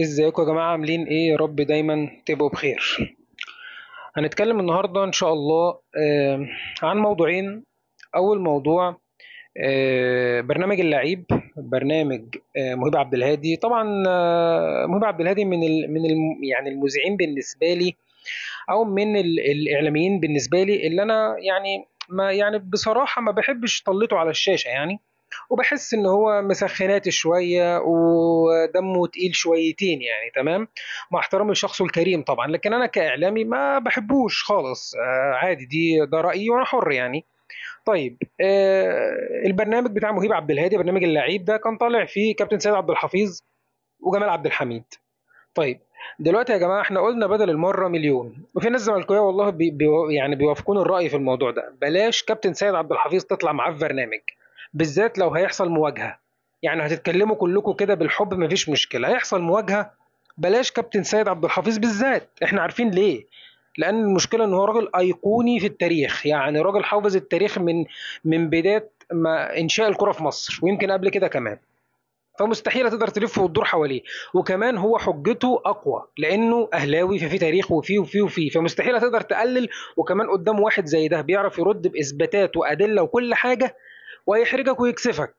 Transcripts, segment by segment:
ازيكم يا جماعة عاملين ايه؟ يا رب دايما تبقوا بخير. هنتكلم النهاردة ان شاء الله عن موضوعين. اول موضوع برنامج اللعيب، برنامج مهيب عبد الهادي. طبعا مهيب عبد الهادي يعني المذيعين بالنسبة لي، او من الاعلاميين بالنسبة لي، اللي انا يعني ما يعني بصراحة ما بحبش طلته على الشاشة يعني. وبحس ان هو مسخنات شويه ودمه تقيل شويتين يعني. تمام، مع احترامي لشخصه الكريم طبعا، لكن انا كاعلامي ما بحبوش خالص. عادي، ده رايي وانا حر يعني. طيب، البرنامج بتاع مهيب عبد الهادي، برنامج اللعيب ده، كان طالع فيه كابتن سيد عبد الحفيظ وجمال عبد الحميد. طيب، دلوقتي يا جماعه احنا قلنا بدل المره مليون، وفي ناس زملكاويه والله يعني بيوافقون الراي في الموضوع ده. بلاش كابتن سيد عبد الحفيظ تطلع معاه في برنامج، بالذات لو هيحصل مواجهه. يعني هتتكلموا كلكم كده بالحب، مفيش مشكله، هيحصل مواجهه. بلاش كابتن سيد عبد الحفيظ بالذات، احنا عارفين ليه. لان المشكله ان هو راجل ايقوني في التاريخ، يعني راجل حافظ التاريخ من بدايه ما انشاء الكره في مصر، ويمكن قبل كده كمان. فمستحيل تقدر تلف وتدور حواليه. وكمان هو حجته اقوى لانه اهلاوي، ففي تاريخ وفيه، فمستحيل تقدر تقلل. وكمان قدام واحد زي ده بيعرف يرد باثباتات وادله وكل حاجه، ويحرجك ويكسفك.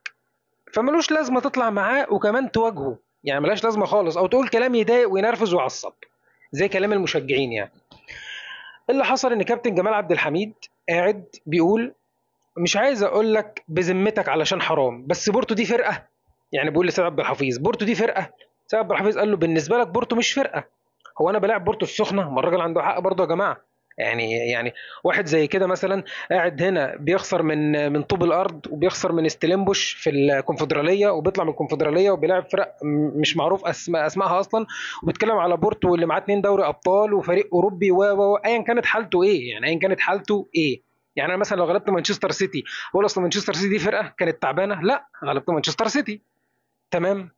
فملوش لازمه تطلع معاه وكمان تواجهه، يعني ملاش لازمه خالص، او تقول كلام يضايق وينرفز ويعصب زي كلام المشجعين يعني. اللي حصل ان كابتن جمال عبد الحميد قاعد بيقول: مش عايز اقول لك بذمتك علشان حرام، بس بورتو دي فرقه. يعني بيقول لسيد عبد الحفيظ: بورتو دي فرقه. سيد عبد الحفيظ قال له: بالنسبه لك بورتو مش فرقه. هو انا بلاعب بورتو السخنه؟ ما الراجل عنده حق برضه يا جماعه. يعني واحد زي كده مثلا قاعد هنا بيخسر من طوب الارض، وبيخسر من ستيلنبوش في الكونفدراليه، وبيطلع من الكونفدراليه وبيلعب فرق مش معروف اسمائها اصلا. وبيتكلم على بورتو اللي معاه 2 دوري ابطال وفريق اوروبي ايا كانت حالته ايه، يعني ايا كانت حالته ايه. يعني انا مثلا لو غلبت مانشستر سيتي، اقول اصل مانشستر سيتي دي فرقه كانت تعبانه؟ لا، غلبت مانشستر سيتي. تمام.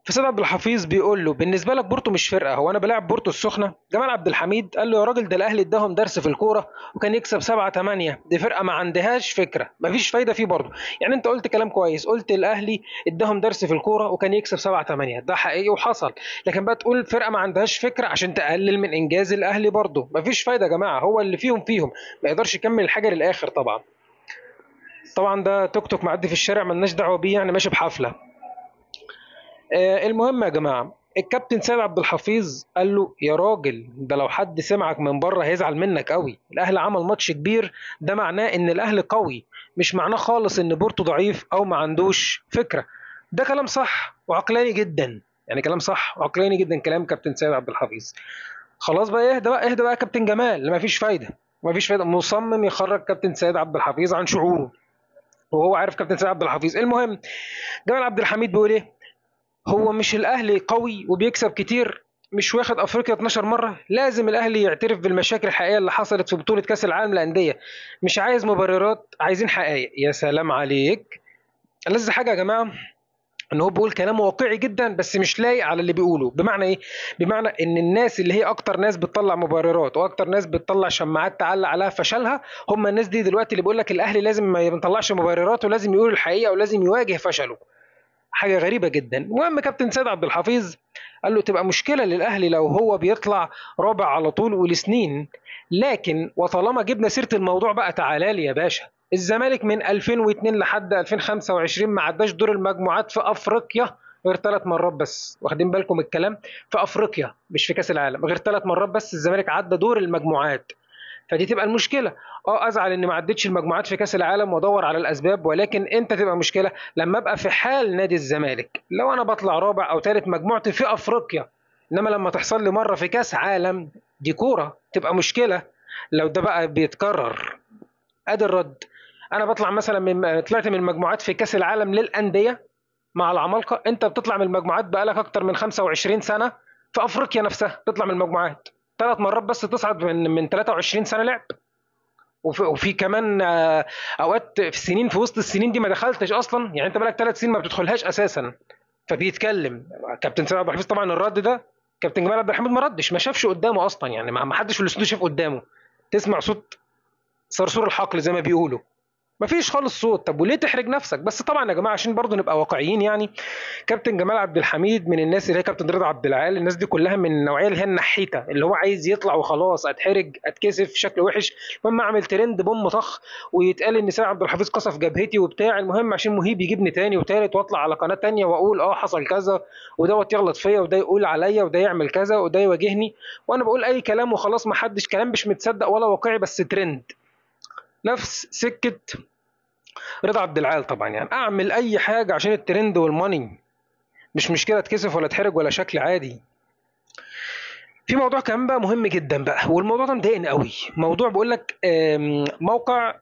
فسيد عبد الحفيظ بيقول له: بالنسبه لك بورتو مش فرقه، هو انا بلاعب بورتو السخنه؟ جمال عبد الحميد قال له: يا راجل، ده الاهلي اداهم درس في الكوره وكان يكسب 7-8، دي فرقه ما عندهاش فكره، ما فيش فايده فيه برضه. يعني انت قلت كلام كويس، قلت الاهلي اداهم درس في الكوره وكان يكسب 7-8، ده حقيقي وحصل. لكن بقى تقول فرقه ما عندهاش فكره عشان تقلل من انجاز الاهلي؟ برضه ما فيش فايده يا جماعه، هو اللي فيهم ما يقدرش يكمل الحاجه للاخر طبعا. طبعا ده توك توك معدي في الشارع، ملناش دعوه بيه، يعني ماشي بحفله. المهم يا جماعه، الكابتن سيد عبد الحفيظ قال له: يا راجل، ده لو حد سمعك من بره هيزعل منك قوي، الاهلي عمل ماتش كبير، ده معناه ان الاهلي قوي، مش معناه خالص ان بورتو ضعيف او ما عندوش فكره. ده كلام صح وعقلاني جدا، يعني كلام صح وعقلاني جدا كلام كابتن سيد عبد الحفيظ. خلاص بقى، اهدى بقى، اهدى بقى يا كابتن جمال، ما فيش فايده. ما فيش فايده، مصمم يخرج كابتن سيد عبد الحفيظ عن شعوره، وهو عارف كابتن سيد عبد الحفيظ. المهم، جمال عبد الحميد بيقول ايه: هو مش الاهلي قوي وبيكسب كتير؟ مش واخد افريقيا 12 مره؟ لازم الاهلي يعترف بالمشاكل الحقيقيه اللي حصلت في بطوله كاس العالم للانديه. مش عايز مبررات، عايزين حقائق. يا سلام عليك. ألذ حاجه يا جماعه ان هو بيقول كلام واقعي جدا، بس مش لايق على اللي بيقوله. بمعنى ايه؟ بمعنى ان الناس اللي هي اكتر ناس بتطلع مبررات واكتر ناس بتطلع شماعات تعلق عليها فشلها، هم الناس دي دلوقتي اللي بيقول لك الاهلي لازم ما يطلعش مبررات ولازم يقول الحقيقه ولازم يواجه فشله. حاجه غريبه جدا. المهم، كابتن سيد عبد الحفيظ قال له: تبقى مشكله للاهلي لو هو بيطلع رابع على طول ولسنين، لكن وطالما جبنا سيره الموضوع بقى، تعالى لي يا باشا. الزمالك من 2002 لحد 2025 ما عداش دور المجموعات في افريقيا غير 3 مرات بس. واخدين بالكم الكلام؟ في افريقيا مش في كاس العالم، غير 3 مرات بس الزمالك عدى دور المجموعات. فدي تبقى المشكله. ازعل اني ما عدتش المجموعات في كاس العالم وادور على الاسباب، ولكن انت تبقى مشكله لما ابقى في حال نادي الزمالك، لو انا بطلع رابع او ثالث مجموعتي في افريقيا، انما لما تحصل لي مره في كاس عالم، دي كوره، تبقى مشكله لو ده بقى بيتكرر. ادي الرد. انا بطلع مثلا طلعت من المجموعات في كاس العالم للانديه مع العمالقه، انت بتطلع من المجموعات بقالك اكتر من 25 سنه في افريقيا نفسها، تطلع من المجموعات 3 مرات بس، تصعد من 23 سنه لعب. وفي كمان اوقات في سنين في وسط السنين دي ما دخلتش اصلا، يعني انت بقالك 3 سنين ما بتدخلهاش اساسا. فبيتكلم كابتن سيد عبد الحفيظ. طبعا الرد ده كابتن جمال عبد الحميد ما ردش، ما شافش قدامه اصلا، يعني ما حدش في الاستوديو شاف قدامه. تسمع صوت صرصور الحقل زي ما بيقولوا. مفيش خالص صوت. طب وليه تحرج نفسك؟ بس طبعا يا جماعه عشان برضو نبقى واقعيين يعني، كابتن جمال عبد الحميد من الناس اللي هي كابتن رضا عبد العال، الناس دي كلها من النوعيه اللي هي النحيته، اللي هو عايز يطلع وخلاص، اتحرج اتكسف شكل وحش، المهم اعمل ترند بوم طخ، ويتقال ان سيد عبد الحفيظ قصف جبهتي وبتاع، المهم عشان مهيب يجيبني تاني وتالت واطلع على قناه تانيه واقول اه حصل كذا، ودوت يغلط فيا وده يقول عليا وده يعمل كذا وده يواجهني، وانا بقول اي كلام وخلاص، ما حدش كلام مش متصدق ولا واقعي بس ترند. نفس سكه رضا عبد العال طبعا، يعني اعمل اي حاجه عشان الترند والماني، مش مشكله اتكسف ولا اتحرج ولا شكل عادي. في موضوع كمان بقى مهم جدا بقى، والموضوع ده مضايقني قوي، موضوع بقول لك موقع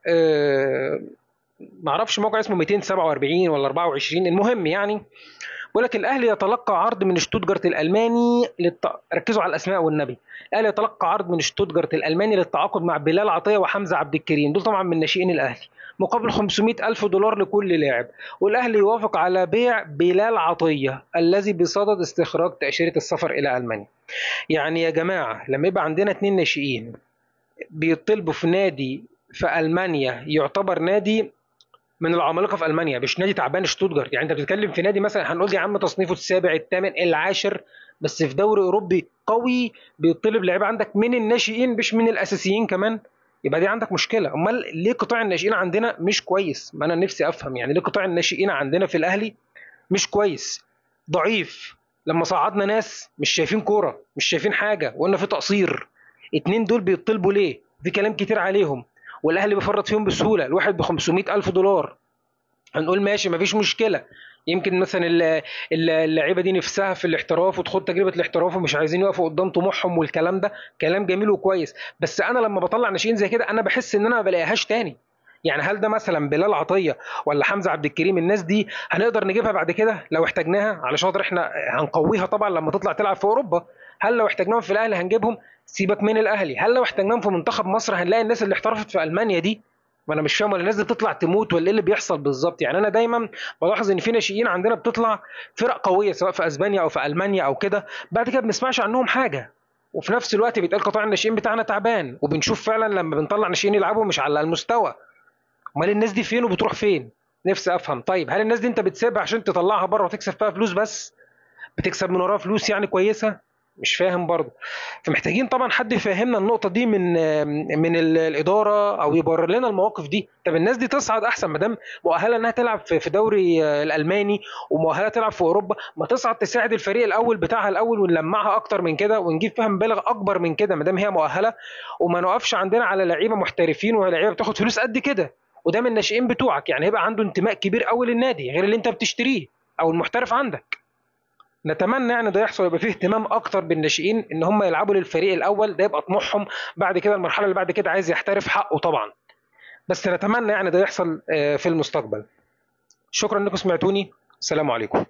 معرفش موقع اسمه 247 ولا 24، المهم يعني بيقول لك الاهلي يتلقى عرض من شتوتجارت الالماني ركزوا على الاسماء والنبي. الاهلي يتلقى عرض من شتوتجارت الالماني للتعاقد مع بلال عطيه وحمزه عبد الكريم، دول طبعا من ناشئين الاهلي، مقابل 500 الف دولار لكل لاعب، والاهلي يوافق على بيع بلال عطيه الذي بصدد استخراج تاشيره السفر الى المانيا. يعني يا جماعه لما يبقى عندنا اتنين ناشئين بيطلبوا في نادي في المانيا، يعتبر نادي من العمالقه في المانيا، مش نادي تعبان شتوتجارت، يعني انت بتتكلم في نادي مثلا هنقول يا عم تصنيفه السابع الثامن العاشر، بس في دوري اوروبي قوي بيطلب لعيبه عندك من الناشئين مش من الاساسيين كمان، يبقى دي عندك مشكله. امال ليه قطاع الناشئين عندنا مش كويس؟ ما انا نفسي افهم يعني ليه قطاع الناشئين عندنا في الاهلي مش كويس، ضعيف. لما صعدنا ناس مش شايفين كوره، مش شايفين حاجه، وقلنا في تقصير، اتنين دول بيطلبوا ليه؟ في كلام كتير عليهم، والاهلي بيفرط فيهم بسهوله، الواحد ب 500 الف دولار، هنقول ماشي مفيش مشكله، يمكن مثلا اللعيبه دي نفسها في الاحتراف وتخوض تجربه الاحتراف ومش عايزين يقفوا قدام طموحهم، والكلام ده كلام جميل وكويس، بس انا لما بطلع ناشئين زي كده انا بحس ان انا ما بلاقيهاش تاني. يعني هل ده مثلا بلال عطيه ولا حمزه عبد الكريم، الناس دي هنقدر نجيبها بعد كده لو احتاجناها على شاطر، احنا هنقويها طبعا لما تطلع تلعب في اوروبا، هل لو احتاجناهم في الاهلي هنجيبهم؟ سيبك من الاهلي، هل لو احتاجناهم في منتخب مصر هنلاقي الناس اللي احترفت في المانيا دي؟ ما انا مش فاهم، ولا الناس دي بتطلع تموت ولا ايه اللي بيحصل بالظبط؟ يعني انا دايما بلاحظ ان في ناشئين عندنا بتطلع فرق قويه سواء في اسبانيا او في المانيا او كده، بعد كده ما بنسمعش عنهم حاجه، وفي نفس الوقت بيتقال قطاع الناشئين بتاعنا تعبان، وبنشوف فعلا لما بنطلع ناشئين يلعبوا مش على المستوى. امال الناس دي فين وبتروح فين؟ نفسي افهم. طيب هل الناس دي انت بتسيبها عشان تطلعها بره وتكسب فيها فلوس بس؟ بتكسب من وراها فلوس يعني كويسه؟ مش فاهم برضه. فمحتاجين طبعا حد يفهمنا النقطه دي من الاداره، او يبرر لنا المواقف دي. طب الناس دي تصعد احسن، ما دام مؤهله انها تلعب في دوري الالماني ومؤهله تلعب في اوروبا، ما تصعد تساعد الفريق الاول بتاعها الاول ونلمعها اكتر من كده ونجيب فيها مبالغ اكبر من كده ما دام هي مؤهله، وما نقفش عندنا على لعيبه محترفين ولعيبه بتاخد فلوس قد كده، وده من الناشئين بتوعك، يعني هيبقى عنده انتماء كبير قوي للنادي غير اللي انت بتشتريه او المحترف عندك. نتمنى يعني ده يحصل، يبقى فيه اهتمام اكتر بالناشئين ان هم يلعبوا للفريق الاول، ده يبقى طموحهم، بعد كده المرحله اللي بعد كده عايز يحترف حقه طبعا، بس نتمنى يعني ده يحصل في المستقبل. شكرا انكم سمعتوني، السلام عليكم.